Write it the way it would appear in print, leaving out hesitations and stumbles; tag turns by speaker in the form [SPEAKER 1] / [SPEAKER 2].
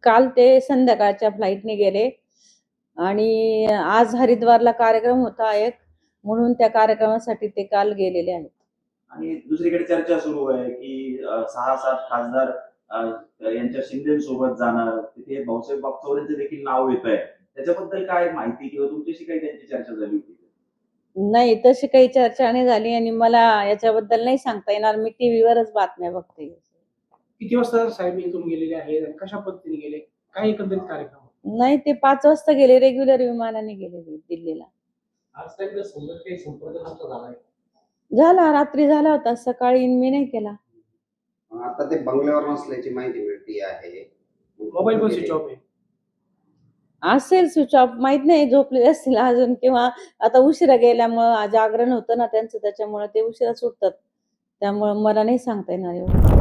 [SPEAKER 1] काल ते संध्याकाळच्या फ्लाईटने गेले आणि आज हरिद्वारला कार्यक्रम होता एक, म्हणून त्या कार्यक्रमासाठी ते काल गेलेले आहेत.
[SPEAKER 2] आणि दुसरीकडे चर्चा सुरू आहे की 6-7 खासदार यांच्या शिंदेसोबत जाणार, तिथे भाऊसाहेब वागचौरेंचं देखील नाव येत आहे. त्याच्याबद्दल काय माहिती किंवा तुमच्याशी काही त्यांची चर्चा झाली होती?
[SPEAKER 1] नाही, तशी काही चर्चा नाही झाली आणि मला याच्याबद्दल नाही सांगता येणार. मी टीव्हीवरच बातम्या बघते.
[SPEAKER 3] किती वाजता साहेब इथून गेलेले आहेत आणि कशा पद्धतीने गेले, काय एकंदरीत कार्यक्रम?
[SPEAKER 1] नाही, ते 5 वाजता गेले, रेग्युलर विमानाने गेलेले दिल्लीला.
[SPEAKER 3] आज त्यांच्या सोबत काही संपर्क नव्हता झालाय?
[SPEAKER 1] झाला, रात्री झाला होता, सकाळी मी नाही केला.
[SPEAKER 4] आता ते बंगल्यावर नसल्याची माहिती मिळते आहे.
[SPEAKER 3] मोबाईल पण स्विच ऑफ आहे.
[SPEAKER 1] असेल स्विच ऑफ, माहित नाही, झोपलेले असतील अजून किंवा आता उशिरा गेल्यामुळं जागरण होतं ना त्यांचं, त्याच्यामुळे ते उशिरा सुटतात. त्यामुळे मला नाही सांगता येणार एवढं.